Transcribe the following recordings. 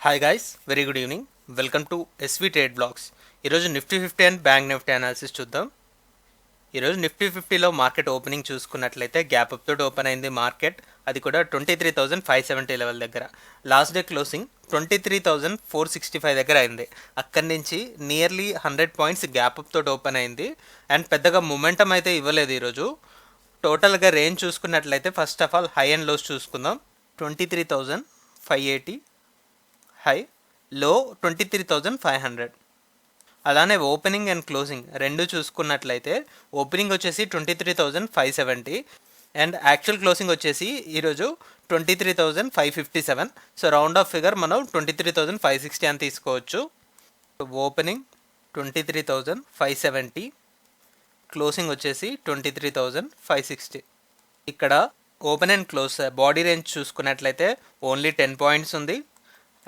Hi guys, very good evening. Welcome to SV trade blogs. ఈరోజు Nifty 50 and bank Nifty analysis చూద్దాం. ఈరోజు Nifty 50లో market opening చూసుకున్నట్లయితే gap up తోటి open అయింది మార్కెట్. అది కూడా 23,570 లెవెల్ దగ్గర. లాస్ట్ డే క్లోజింగ్ 23,465 దగ్గర అయింది. అక్కడి నుంచి నియర్లీ 100 పాయింట్స్ గ్యాప్ అప్ తోటి ఓపెన్ అయింది అండ్ పెద్దగా మొమెంటం అయితే ఇవ్వలేదు ఈరోజు. టోటల్గా రేంజ్ చూసుకున్నట్లయితే first of all high and lows చూసుకుందాం. 23,580 హై, లో 23,500. అలానే ఓపెనింగ్ అండ్ క్లోజింగ్ రెండు చూసుకున్నట్లయితే ఓపెనింగ్ వచ్చేసి 23,570 అండ్ యాక్చువల్ క్లోజింగ్ వచ్చేసి ఈరోజు 23,557. సో రౌండ్ ఆఫ్ ఫిగర్ మనం 23,560 అని తీసుకోవచ్చు. ఓపెనింగ్ 23,570, క్లోజింగ్ వచ్చేసి 23,560. ఇక్కడ open and close body range చూసుకున్నట్లయితే ఓన్లీ 10 పాయింట్స్ ఉంది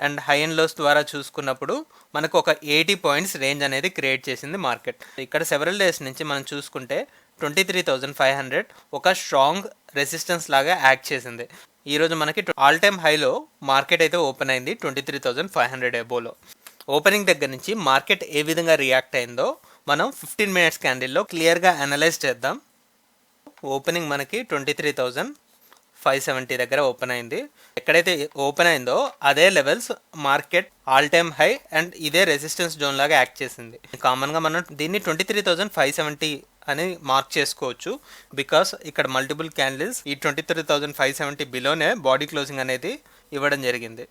అండ్ హై అండ్ లోస్ ద్వారా చూసుకున్నప్పుడు మనకు ఒక 80 పాయింట్స్ రేంజ్ అనేది క్రియేట్ చేసింది మార్కెట్. ఇక్కడ సెవెరల్ డేస్ నుంచి మనం చూసుకుంటే 23,500 ఒక స్ట్రాంగ్ రెసిస్టెన్స్ లాగా యాక్ట్ చేసింది. ఈరోజు మనకి ఆల్ టైమ్ హైలో మార్కెట్ అయితే ఓపెన్ అయింది 23,500 ఎబోలో. ఓపెనింగ్ దగ్గర నుంచి మార్కెట్ ఏ విధంగా రియాక్ట్ అయిందో మనం 15 మినిట్స్ క్యాండిల్లో క్లియర్గా అనలైజ్ చేద్దాం. ఓపెనింగ్ మనకి 23,570 దగ్గర ఓపెన్ అయింది. ఎక్కడైతే ఓపెన్ అయిందో అదే levels market all time high and ఇదే రెసిస్టెన్స్ జోన్ లాగా యాక్ట్ చేసింది. కామన్గా మనం దీన్ని 23,570 అని మార్క్ చేసుకోవచ్చు. బికాస్ ఇక్కడ మల్టిపుల్ క్యాండిల్స్ ఈ 23,570 బిలోనే బాడీ క్లోజింగ్ అనేది ఇవ్వడం జరిగింది.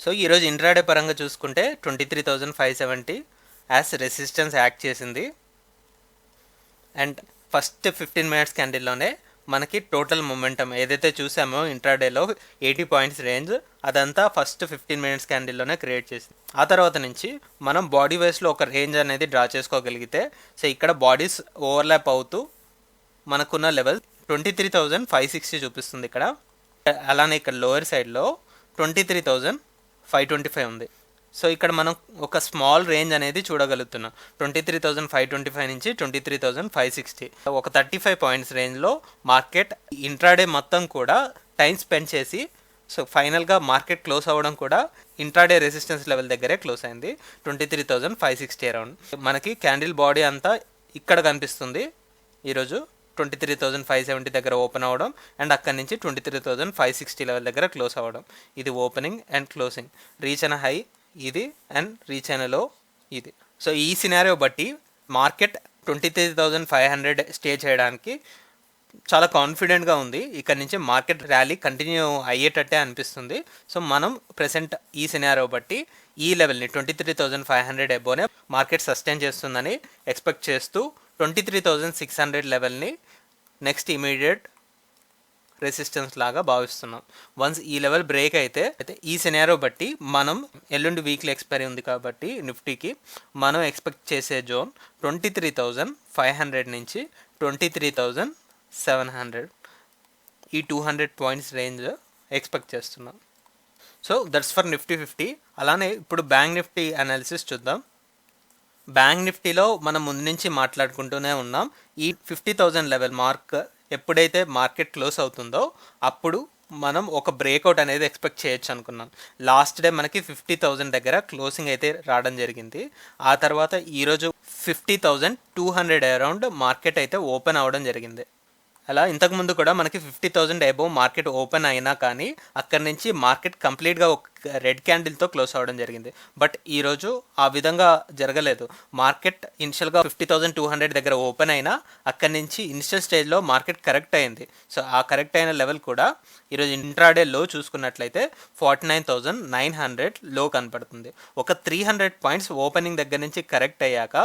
సో ఈరోజు ఇంట్రాడే పరంగా చూసుకుంటే 23,570 యాజ్ రెసిస్టెన్స్ యాక్ట్ చేసింది అండ్ ఫస్ట్ 15 మినిట్స్ క్యాండిల్లోనే మనకి టోటల్ మొమెంటం ఏదైతే చూసామో ఇంట్రాడేలో 80 పాయింట్స్ రేంజ్, అదంతా ఫస్ట్ 15 మినిట్స్ క్యాండిల్లోనే క్రియేట్ చేసింది. ఆ తర్వాత నుంచి మనం బాడీ వైస్లో ఒక రేంజ్ అనేది డ్రా చేసుకోగలిగితే సో ఇక్కడ బాడీస్ ఓవర్లాప్ అవుతూ మనకున్న లెవెల్ 23,560 చూపిస్తుంది ఇక్కడ. అలానే ఇక్కడ లోయర్ సైడ్లో 23,525 ఉంది. సో ఇక్కడ మనం ఒక స్మాల్ రేంజ్ అనేది చూడగలుగుతున్నాం. 23,525 నుంచి 23,560 ఒక 35 పాయింట్స్ రేంజ్లో మార్కెట్ ఇంట్రాడే మొత్తం కూడా టైం స్పెండ్ చేసి సో ఫైనల్గా మార్కెట్ క్లోజ్ అవ్వడం కూడా ఇంట్రాడే రెసిస్టెన్స్ లెవెల్ దగ్గరే క్లోజ్ అయింది 23,560 అరౌండ్. మనకి క్యాండిల్ బాడీ అంతా ఇక్కడ కనిపిస్తుంది. ఈరోజు 23,570 దగ్గర ఓపెన్ అవ్వడం అండ్ అక్కడి నుంచి 23,560 లెవెల్ దగ్గర క్లోజ్ అవ్వడం. ఇది ఓపెనింగ్ అండ్ క్లోజింగ్. రీచ్ అయిన హై ఇది అండ్ రీచ్ అయిన లో ఇది. సో ఈ సినారియో బట్టి మార్కెట్ 23,500 స్టే చేయడానికి చాలా కాన్ఫిడెంట్గా ఉంది. ఇక్కడ నుంచి మార్కెట్ ర్యాలీ కంటిన్యూ అయ్యేటట్టే అనిపిస్తుంది. సో మనం ప్రెసెంట్ ఈ సినారియో బట్టి ఈ లెవెల్ని 23,500 ఎబోనే మార్కెట్ సస్టైన్ చేస్తుందని ఎక్స్పెక్ట్ చేస్తూ 23,600 లెవెల్ని నెక్స్ట్ ఇమీడియట్ రెసిస్టెన్స్ లాగా భావిస్తున్నాం. వన్స్ ఈ లెవెల్ బ్రేక్ అయితే ఈ సినారియో బట్టి మనం ఎల్లుండి వీక్లీ ఎక్స్పైరీ ఉంది కాబట్టి నిఫ్టీకి మనం ఎక్స్పెక్ట్ చేసే జోన్ 23,500 నుంచి 23,700 ఈ 200 పాయింట్స్ రేంజ్ ఎక్స్పెక్ట్ చేస్తున్నాం. So that's for Nifty 50. అలానే ఇప్పుడు బ్యాంక్ నిఫ్టీ అనాలిసిస్ చూద్దాం. బ్యాంక్ నిఫ్టీలో మనం ముందు నుంచి మాట్లాడుకుంటూనే ఉన్నాం. ఈ 50,000 లెవెల్ మార్క్ ఎప్పుడైతే మార్కెట్ క్లోజ్ అవుతుందో అప్పుడు మనం ఒక బ్రేక్అవుట్ అనేది ఎక్స్పెక్ట్ చేయొచ్చు అనుకున్నాం. లాస్ట్ డే మనకి 50,000 దగ్గర క్లోజింగ్ అయితే రావడం జరిగింది. ఆ తర్వాత ఈరోజు 50,200 అరౌండ్ మార్కెట్ అయితే ఓపెన్ అవ్వడం జరిగింది. అలా ఇంతకుముందు కూడా మనకి 50,000 అబోవ్ మార్కెట్ ఓపెన్ అయినా కానీ అక్కడి నుంచి మార్కెట్ కంప్లీట్గా ఒక రెడ్ క్యాండిల్తో క్లోజ్ అవ్వడం జరిగింది. బట్ ఈరోజు ఆ విధంగా జరగలేదు. మార్కెట్ ఇనిషియల్గా 50,200 దగ్గర ఓపెన్ అయినా అక్కడి నుంచి ఇనిషియల్ స్టేజ్లో మార్కెట్ కరెక్ట్ అయింది. సో ఆ కరెక్ట్ అయిన లెవెల్ కూడా ఈరోజు ఇంట్రాడే లో చూసుకున్నట్లయితే 49,900 లో కనపడుతుంది. ఒక 300 పాయింట్స్ ఓపెనింగ్ దగ్గర నుంచి కరెక్ట్ అయ్యాక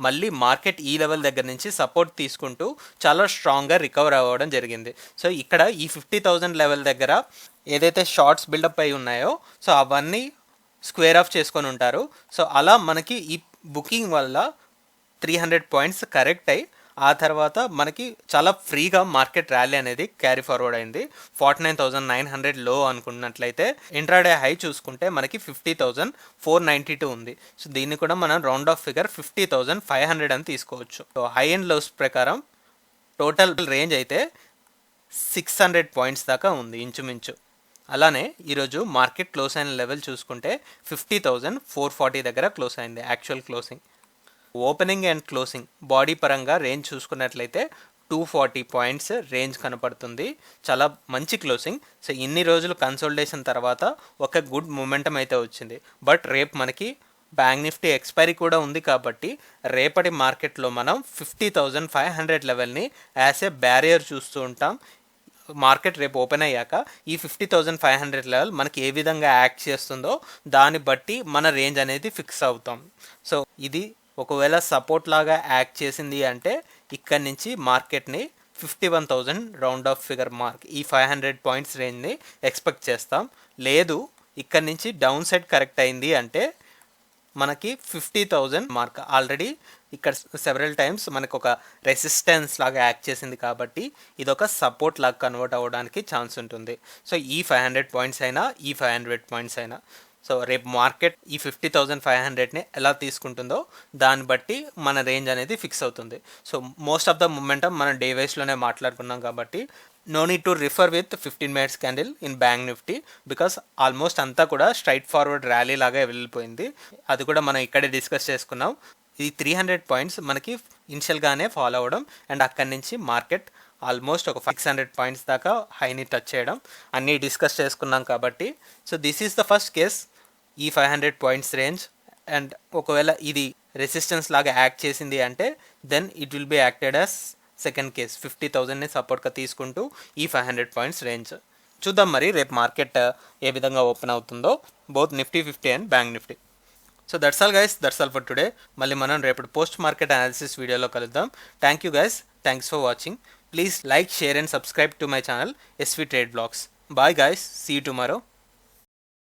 మళ్ళీ మార్కెట్ ఈ లెవెల్ దగ్గర నుంచి సపోర్ట్ తీసుకుంటూ చాలా స్ట్రాంగ్గా రికవర్ అవ్వడం జరిగింది. సో ఇక్కడ ఈ 50,000 లెవెల్ దగ్గర ఏదైతే షార్ట్స్ బిల్డప్ అయి ఉన్నాయో సో అవన్నీ స్క్వేర్ ఆఫ్ చేసుకొని ఉంటారు. సో అలా మనకి ఈ బుకింగ్ వల్ల 300 పాయింట్స్ కరెక్ట్ అయ్యి ఆ తర్వాత మనకి చాలా ఫ్రీగా మార్కెట్ ర్యాలీ అనేది క్యారీ ఫార్వర్డ్ అయింది. 49,900 లో అనుకున్నట్లయితే ఇంట్రాడే హై చూసుకుంటే మనకి 50,492 ఉంది. సో దీన్ని కూడా మనం రౌండ్ ఆఫ్ ఫిగర్ 50,500 అని తీసుకోవచ్చు. సో హై అండ్ లోస్ ప్రకారం టోటల్ రేంజ్ అయితే 600 పాయింట్స్ దాకా ఉంది ఇంచుమించు. అలానే ఈరోజు మార్కెట్ క్లోజ్ అయిన లెవెల్ చూసుకుంటే 50,440 దగ్గర క్లోజ్ అయింది actual closing. Opening and closing body పరంగా రేంజ్ చూసుకున్నట్లయితే 240 పాయింట్స్ రేంజ్ కనపడుతుంది. చాలా మంచి క్లోజింగ్. సో ఇన్ని రోజులు కన్సోలిడేషన్ తర్వాత ఒక గుడ్ మొమెంటం అయితే వచ్చింది. బట్ రేపు మనకి బ్యాంక్ నిఫ్టీ ఎక్స్పైరీ కూడా ఉంది కాబట్టి రేపటి మార్కెట్లో మనం 50,500 లెవెల్ని యాజ్ ఏ బ్యారియర్ చూస్తూ ఉంటాం. మార్కెట్ రేపు ఓపెన్ అయ్యాక ఈ 50,500 లెవెల్ మనకి ఏ విధంగా యాక్ట్ చేస్తుందో దాన్ని బట్టి మన రేంజ్ అనేది ఫిక్స్ అవుతాం. సో ఇది ఒకవేళ సపోర్ట్ లాగా యాక్ట్ చేసింది అంటే ఇక్కడి నుంచి మార్కెట్ని 51,000 రౌండ్ ఆఫ్ ఫిగర్ మార్క్ ఈ 500 పాయింట్స్ రేంజ్ని ఎక్స్పెక్ట్ చేస్తాం. లేదు ఇక్కడి నుంచి డౌన్ సైడ్ కరెక్ట్ అయింది అంటే మనకి 50,000 మార్క్ ఆల్రెడీ ఇక్కడ సెవరల్ టైమ్స్ మనకు ఒక రెసిస్టెన్స్ లాగా యాక్ట్ చేసింది కాబట్టి ఇది ఒక సపోర్ట్ లాగా కన్వర్ట్ అవ్వడానికి ఛాన్స్ ఉంటుంది. సో ఈ 500 పాయింట్స్ అయినా ఈ 500 పాయింట్స్ అయినా సో రేపు మార్కెట్ ఈ 50,500ని ఎలా తీసుకుంటుందో దాన్ని బట్టి మన రేంజ్ అనేది ఫిక్స్ అవుతుంది. So most of the momentum మనం డే వైస్లోనే మాట్లాడుకున్నాం కాబట్టి no need to refer with 15 minutes candle in Bank Nifty because almost అంతా కూడా స్ట్రైట్ ఫార్వర్డ్ ర్యాలీ లాగా వెళ్ళిపోయింది. అది కూడా మనం ఇక్కడే డిస్కస్ చేసుకున్నాం. ఈ 300 పాయింట్స్ మనకి ఇనిషియల్గానే ఫాలో అవ్వడం అండ్ అక్కడి నుంచి మార్కెట్ ఆల్మోస్ట్ ఒక 600 పాయింట్స్ దాకా హైని టచ్ చేయడం అన్నీ డిస్కస్ చేసుకున్నాం కాబట్టి so this is the first case ఈ 500 పాయింట్స్ రేంజ్. అండ్ ఒకవేళ ఇది రెసిస్టెన్స్ లాగా యాక్ట్ చేసింది అంటే then it will be acted as second case 50,000ని సపోర్ట్గా తీసుకుంటూ ఈ 500 పాయింట్స్ రేంజ్. చూద్దాం మరి రేపు మార్కెట్ ఏ విధంగా ఓపెన్ అవుతుందో both Nifty 50 and bank Nifty. So that's all guys, that's all for today. మళ్ళీ మనం రేపటి పోస్ట్ మార్కెట్ అనాలిసిస్ వీడియోలో కలుద్దాం. Thank you guys, thanks for watching. Please like, share and subscribe to my channel SV Trade Vlogs. Bye guys, see you tomorrow.